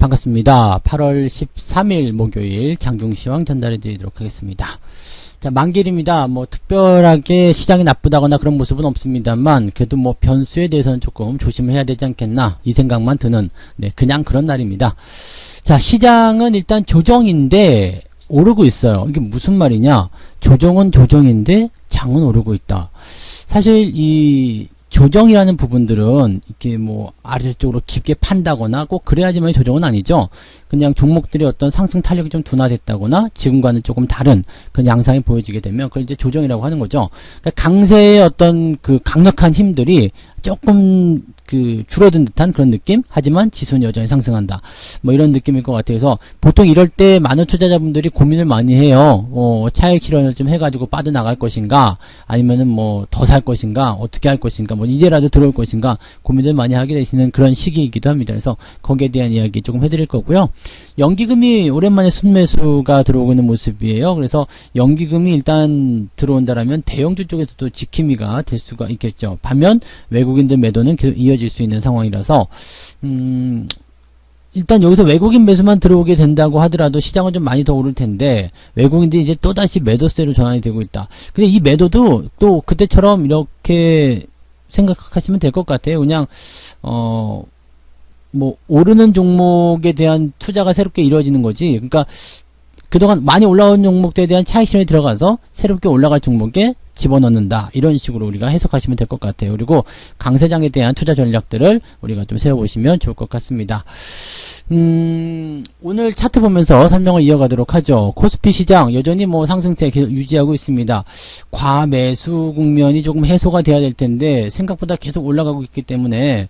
반갑습니다. 8월 13일 목요일 장중시황 전달해 드리도록 하겠습니다. 자, 만길입니다. 뭐 특별하게 시장이 나쁘다거나 그런 모습은 없습니다만 그래도 뭐 변수에 대해서는 조금 조심을 해야 되지 않겠나 이 생각만 드는 그냥 그런 날입니다. 자, 시장은 일단 조정인데 오르고 있어요. 이게 무슨 말이냐? 조정은 조정인데 장은 오르고 있다. 사실 이 조정이라는 부분들은 이렇게 뭐 아래쪽으로 깊게 판다거나 꼭 그래야지만 조정은 아니죠. 그냥 종목들이 어떤 상승 탄력이 좀 둔화됐다거나 지금과는 조금 다른 그런 양상이 보여지게 되면 그걸 이제 조정이라고 하는 거죠. 그러니까 강세의 어떤 그 강력한 힘들이 조금 그 줄어든 듯한 그런 느낌? 하지만 지수는 여전히 상승한다. 뭐 이런 느낌일 것 같아요. 그래서 보통 이럴 때 많은 투자자분들이 고민을 많이 해요. 차익 실현을 좀 해가지고 빠져나갈 것인가, 아니면은 뭐 더 살 것인가, 어떻게 할 것인가, 뭐 이제라도 들어올 것인가 고민을 많이 하게 되시는 그런 시기이기도 합니다. 그래서 거기에 대한 이야기 조금 해드릴 거고요. 연기금이 오랜만에 순매수가 들어오고 있는 모습이에요. 그래서 연기금이 일단 들어온다라면 대형주 쪽에서도 지킴이가 될 수가 있겠죠. 반면 외국인들 매도는 계속 이어질 수 있는 상황이라서 일단 여기서 외국인 매수만 들어오게 된다고 하더라도 시장은 좀 많이 더 오를 텐데 외국인들이 이제 또다시 매도세로 전환이 되고 있다. 근데 이 매도도 또 그때처럼 이렇게 생각하시면 될 것 같아요. 그냥 뭐 오르는 종목에 대한 투자가 새롭게 이루어지는 거지. 그러니까 그동안 많이 올라온 종목들에 대한 차익 실현이 들어가서 새롭게 올라갈 종목에 집어넣는다. 이런 식으로 우리가 해석하시면 될 것 같아요. 그리고 강세장에 대한 투자 전략들을 우리가 좀 세워보시면 좋을 것 같습니다. 오늘 차트 보면서 설명을 이어가도록 하죠. 코스피 시장 여전히 뭐 상승세 계속 유지하고 있습니다. 과매수 국면이 조금 해소가 돼야 될 텐데 생각보다 계속 올라가고 있기 때문에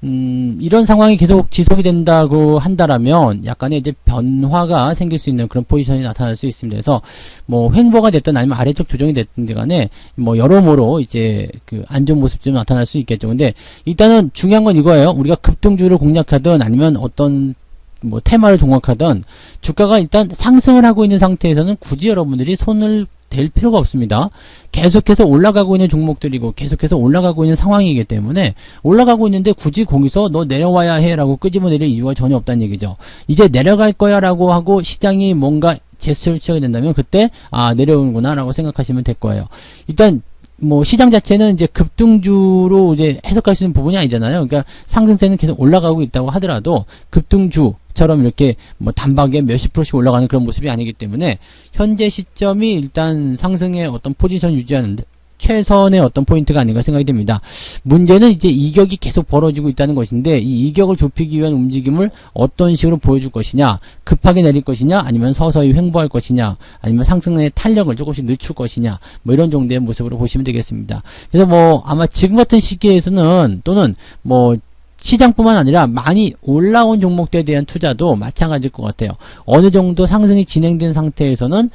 이런 상황이 계속 지속이 된다고 한다라면 약간의 이제 변화가 생길 수 있는 그런 포지션이 나타날 수 있습니다. 그래서 뭐 횡보가 됐든 아니면 아래쪽 조정이 됐든 간에 뭐 여러모로 이제 그 안 좋은 모습이 좀 나타날 수 있겠죠. 근데 일단은 중요한 건 이거예요. 우리가 급등주를 공략하든 아니면 어떤 뭐 테마를 종합하든 주가가 일단 상승을 하고 있는 상태에서는 굳이 여러분들이 손을 댈 필요가 없습니다. 계속해서 올라가고 있는 종목들이고 계속해서 올라가고 있는 상황이기 때문에 올라가고 있는데 굳이 거기서 너 내려와야 해 라고 끄집어내릴 이유가 전혀 없다는 얘기죠. 이제 내려갈 거야 라고 하고 시장이 뭔가 제스처를 취하게 된다면 그때 내려오는구나 라고 생각하시면 될 거예요. 일단 뭐 시장 자체는 이제 급등주로 이제 해석할 수 있는 부분이 아니잖아요. 그러니까 상승세는 계속 올라가고 있다고 하더라도 급등주처럼 이렇게 뭐 단박에 몇십 프로씩 올라가는 그런 모습이 아니기 때문에 현재 시점이 일단 상승의 어떤 포지션 유지하는데 최선의 어떤 포인트가 아닌가 생각이 됩니다. 문제는 이제 이격이 계속 벌어지고 있다는 것인데 이 이격을 좁히기 위한 움직임을 어떤 식으로 보여줄 것이냐, 급하게 내릴 것이냐, 아니면 서서히 횡보할 것이냐, 아니면 상승의 탄력을 조금씩 늦출 것이냐, 뭐 이런 정도의 모습으로 보시면 되겠습니다. 그래서 뭐 아마 지금 같은 시기에서는 또는 뭐 시장뿐만 아니라 많이 올라온 종목들에 대한 투자도 마찬가지일 것 같아요. 어느 정도 상승이 진행된 상태에서는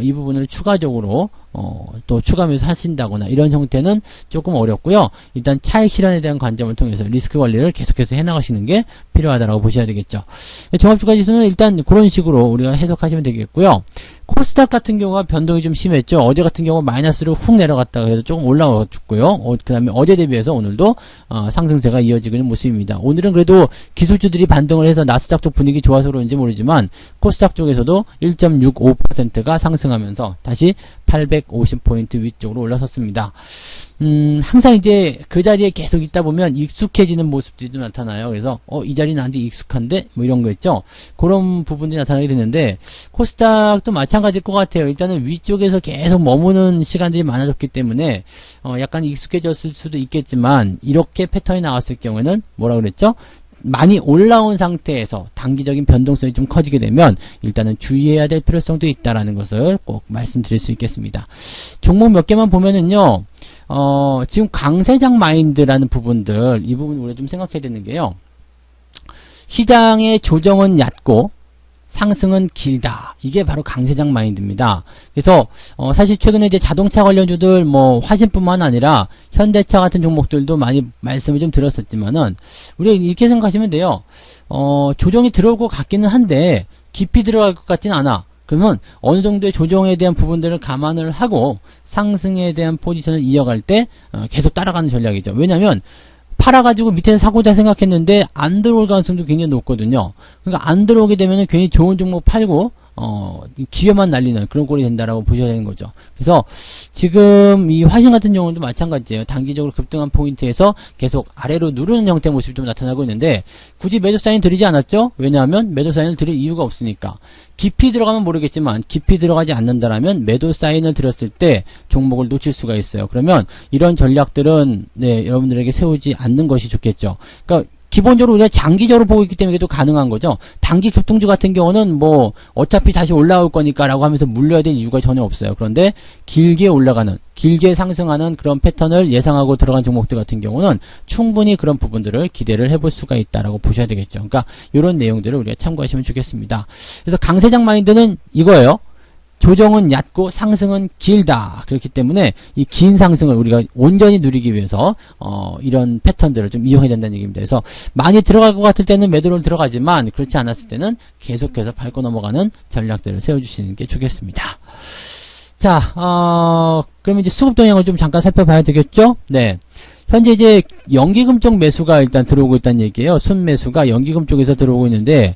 이 부분을 추가적으로 또 추가 매수 하신다거나 이런 형태는 조금 어렵고요. 일단 차익 실현에 대한 관점을 통해서 리스크 관리를 계속해서 해나가시는 게 필요하다고 보셔야 되겠죠. 종합주가지수는 일단 그런 식으로 우리가 해석하시면 되겠고요. 코스닥 같은 경우가 변동이 좀 심했죠. 어제 같은 경우 마이너스로 훅 내려갔다가 그래도 조금 올라왔고요. 그 다음에 어제 대비해서 오늘도 상승세가 이어지고 있는 모습입니다. 오늘은 그래도 기술주들이 반등을 해서 나스닥 쪽 분위기 좋아서 그런지 모르지만 코스닥 쪽에서도 1.65%가 상승하면서 다시 850포인트 위쪽으로 올라섰습니다. 항상 이제 그 자리에 계속 있다 보면 익숙해지는 모습들이 좀 나타나요. 그래서 이 자리 나한테 익숙한데 뭐 이런 거 있죠. 그런 부분들이 나타나게 되는데 코스닥도 마찬가지일 것 같아요. 일단은 위쪽에서 계속 머무는 시간들이 많아졌기 때문에 약간 익숙해졌을 수도 있겠지만 이렇게 패턴이 나왔을 경우에는 뭐라 그랬죠? 많이 올라온 상태에서 단기적인 변동성이 좀 커지게 되면 일단은 주의해야 될 필요성도 있다라는 것을 꼭 말씀드릴 수 있겠습니다. 종목 몇 개만 보면은요, 지금 강세장 마인드라는 부분들, 이 부분 우리가 좀 생각해야 되는 게요. 시장의 조정은 얕고 상승은 길다. 이게 바로 강세장 마인드입니다. 그래서 사실 최근에 이제 자동차 관련주들 뭐 화신뿐만 아니라 현대차 같은 종목들도 많이 말씀을 좀 드렸었지만은 우리가 이렇게 생각하시면 돼요. 조정이 들어올 것 같기는 한데 깊이 들어갈 것 같지는 않아. 그러면 어느 정도의 조정에 대한 부분들을 감안을 하고 상승에 대한 포지션을 이어갈 때 계속 따라가는 전략이죠. 왜냐하면 팔아가지고 밑에서 사고자 생각했는데 안 들어올 가능성도 굉장히 높거든요. 그러니까 안 들어오게 되면은 괜히 좋은 종목 팔고 기회만 날리는 그런 꼴이 된다라고 보셔야 되는 거죠. 그래서 지금 이 화신 같은 경우도 마찬가지예요. 단기적으로 급등한 포인트에서 계속 아래로 누르는 형태의 모습이 좀 나타나고 있는데 굳이 매도 사인 드리지 않았죠? 왜냐하면 매도 사인을 드릴 이유가 없으니까. 깊이 들어가면 모르겠지만 깊이 들어가지 않는다라면 매도 사인을 드렸을 때 종목을 놓칠 수가 있어요. 그러면 이런 전략들은 네, 여러분들에게 세우지 않는 것이 좋겠죠. 그러니까 기본적으로 우리가 장기적으로 보고 있기 때문에 또 가능한 거죠. 단기 급등주 같은 경우는 뭐 어차피 다시 올라올 거니까 라고 하면서 물려야 될 이유가 전혀 없어요. 그런데 길게 올라가는, 길게 상승하는 그런 패턴을 예상하고 들어간 종목들 같은 경우는 충분히 그런 부분들을 기대를 해볼 수가 있다라고 보셔야 되겠죠. 그러니까 이런 내용들을 우리가 참고하시면 좋겠습니다. 그래서 강세장 마인드는 이거예요. 조정은 얕고 상승은 길다. 그렇기 때문에 이 긴 상승을 우리가 온전히 누리기 위해서 이런 패턴들을 좀 이용해야 된다는 얘기입니다. 그래서 많이 들어갈 것 같을 때는 매도를 들어가지만 그렇지 않았을 때는 계속해서 밟고 넘어가는 전략들을 세워주시는 게 좋겠습니다. 자, 그러면 이제 수급 동향을 좀 잠깐 살펴봐야 되겠죠? 네. 현재 이제 연기금 쪽 매수가 일단 들어오고 있다는 얘기예요. 순매수가 연기금 쪽에서 들어오고 있는데,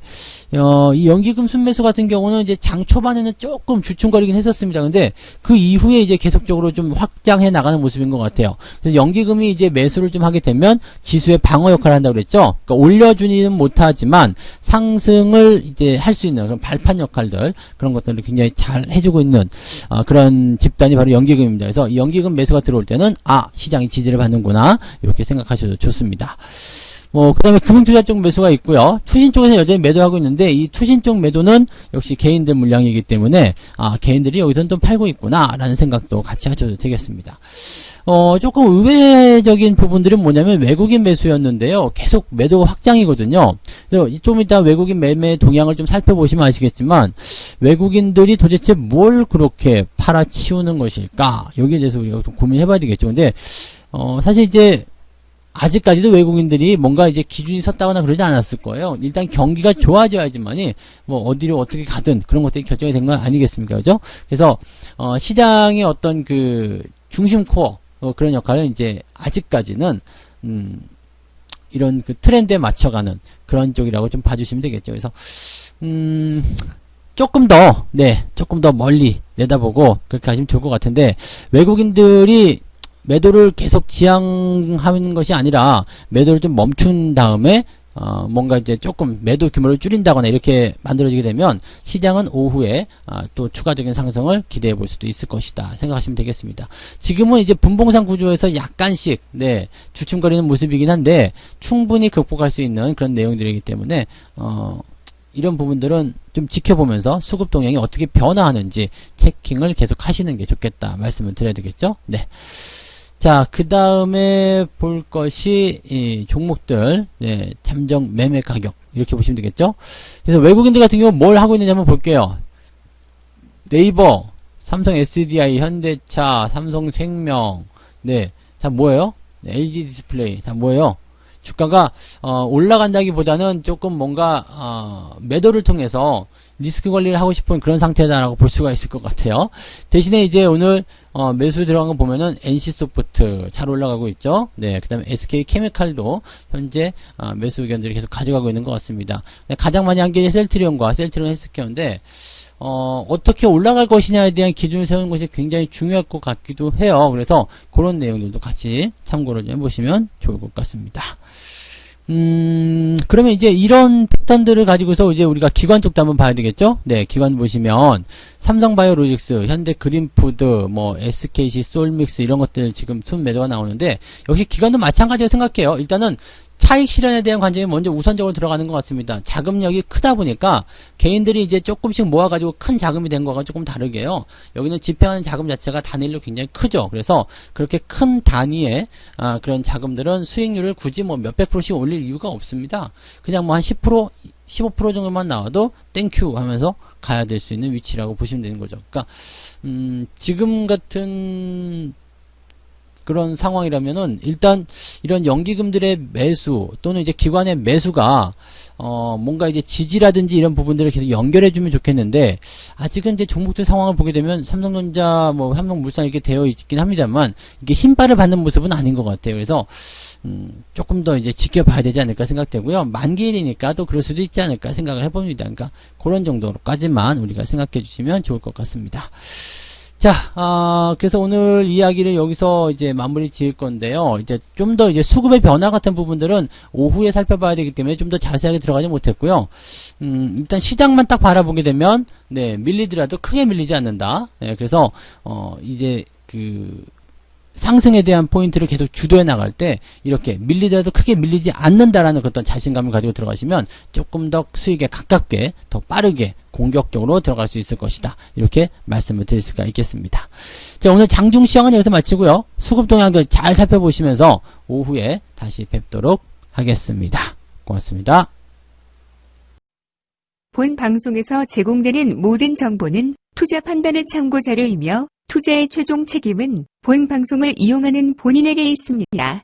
이 연기금 순매수 같은 경우는 이제 장 초반에는 조금 주춤거리긴 했었습니다. 근데 그 이후에 이제 계속적으로 좀 확장해 나가는 모습인 것 같아요. 그래서 연기금이 이제 매수를 좀 하게 되면 지수의 방어 역할을 한다고 그랬죠. 그러니까 올려주지는 못하지만 상승을 이제 할 수 있는 그런 발판 역할들, 그런 것들을 굉장히 잘 해주고 있는 그런 집단이 바로 연기금입니다. 그래서 이 연기금 매수가 들어올 때는 시장이 지지를 받는구나 이렇게 생각하셔도 좋습니다. 그 다음에 금융투자 쪽 매수가 있고요. 투신 쪽에서 여전히 매도하고 있는데 이 투신 쪽 매도는 역시 개인들 물량이기 때문에 개인들이 여기서는 좀 팔고 있구나 라는 생각도 같이 하셔도 되겠습니다. 조금 의외적인 부분들은 뭐냐면 외국인 매수였는데요. 계속 매도 확장이거든요. 그래서 좀 이따 외국인 매매 동향을 좀 살펴보시면 아시겠지만 외국인들이 도대체 뭘 그렇게 팔아치우는 것일까? 여기에 대해서 우리가 좀 고민해봐야 되겠죠. 근데 사실 이제 아직까지도 외국인들이 뭔가 이제 기준이 섰다거나 그러지 않았을 거예요. 일단 경기가 좋아져야지만이 뭐 어디로 어떻게 가든 그런 것들이 결정이 된 건 아니겠습니까? 그죠? 그래서 시장의 어떤 그 중심 코어 그런 역할을 이제 아직까지는 이런 그 트렌드에 맞춰가는 그런 쪽이라고 좀 봐주시면 되겠죠. 그래서 조금 더 멀리 내다보고 그렇게 하시면 좋을 것 같은데 외국인들이 매도를 계속 지향하는 것이 아니라 매도를 좀 멈춘 다음에 뭔가 이제 조금 매도 규모를 줄인다거나 이렇게 만들어지게 되면 시장은 오후에 또 추가적인 상승을 기대해 볼 수도 있을 것이다 생각하시면 되겠습니다. 지금은 이제 분봉상 구조에서 약간씩 주춤거리는 모습이긴 한데 충분히 극복할 수 있는 그런 내용들이기 때문에 이런 부분들은 좀 지켜보면서 수급 동향이 어떻게 변화하는지 체킹을 계속 하시는 게 좋겠다 말씀을 드려야 되겠죠. 네. 자, 그 다음에 볼 것이 이 종목들 잠정 매매 가격 이렇게 보시면 되겠죠. 그래서 외국인들 같은 경우 뭘 하고 있는지 한번 볼게요. 네이버, 삼성 SDI, 현대차, 삼성생명 다 뭐예요? LG 디스플레이 다 뭐예요? 주가가 올라간다기보다는 조금 뭔가 매도를 통해서 리스크 관리를 하고 싶은 그런 상태다라고 볼 수가 있을 것 같아요. 대신에 이제 오늘 매수 들어간 거 보면은 NC소프트 잘 올라가고 있죠. 그 다음에 SK케미칼도 현재 매수 의견들이 계속 가져가고 있는 것 같습니다. 가장 많이 한 게 셀트리온과 셀트리온 헬스케어인데 어떻게 올라갈 것이냐에 대한 기준을 세우는 것이 굉장히 중요할 것 같기도 해요. 그래서 그런 내용들도 같이 참고를 좀 해보시면 좋을 것 같습니다. 그러면 이제 이런 패턴들을 가지고서 이제 우리가 기관 쪽도 한번 봐야 되겠죠? 기관 보시면 삼성바이오로직스, 현대그린푸드, SKC, 솔믹스 이런 것들 지금 순 매도가 나오는데 역시 기관도 마찬가지로 생각해요. 일단은 차익 실현에 대한 관점이 먼저 우선적으로 들어가는 것 같습니다. 자금력이 크다 보니까 개인들이 이제 조금씩 모아가지고 큰 자금이 된 거가 조금 다르게요. 여기는 집행하는 자금 자체가 단일로 굉장히 크죠. 그래서 그렇게 큰 단위의 그런 자금들은 수익률을 굳이 몇백 프로씩 올릴 이유가 없습니다. 그냥 한 10%, 15% 정도만 나와도 땡큐 하면서 가야 될 수 있는 위치라고 보시면 되는 거죠. 그러니까 지금 같은 그런 상황이라면은 일단 이런 연기금들의 매수 또는 이제 기관의 매수가 뭔가 이제 지지라든지 이런 부분들을 계속 연결해주면 좋겠는데, 아직은 이제 종목들 상황을 보게 되면 삼성전자, 뭐 삼성물산 이렇게 되어 있긴 합니다만 이게 힘발을 받는 모습은 아닌 것 같아요. 그래서 조금 더 이제 지켜봐야 되지 않을까 생각되고요. 만기일이니까 또 그럴 수도 있지 않을까 생각을 해봅니다. 그러니까 그런 정도로까지만 우리가 생각해 주시면 좋을 것 같습니다. 자, 그래서 오늘 이야기를 여기서 이제 마무리 지을 건데요. 이제 좀 더 이제 수급의 변화 같은 부분들은 오후에 살펴봐야 되기 때문에 좀 더 자세하게 들어가지 못했고요. 일단 시장만 딱 바라보게 되면, 네, 밀리더라도 크게 밀리지 않는다. 네, 그래서, 이제 상승에 대한 포인트를 계속 주도해 나갈 때 이렇게 밀리더라도 크게 밀리지 않는다라는 어떤 자신감을 가지고 들어가시면 조금 더 수익에 가깝게 더 빠르게 공격적으로 들어갈 수 있을 것이다. 이렇게 말씀을 드릴 수가 있겠습니다. 자, 오늘 장중 시황은 여기서 마치고요. 수급 동향들 잘 살펴보시면서 오후에 다시 뵙도록 하겠습니다. 고맙습니다. 본 방송에서 제공되는 모든 정보는 투자 판단의 참고 자료이며 투자의 최종 책임은 본 방송을 이용하는 본인에게 있습니다.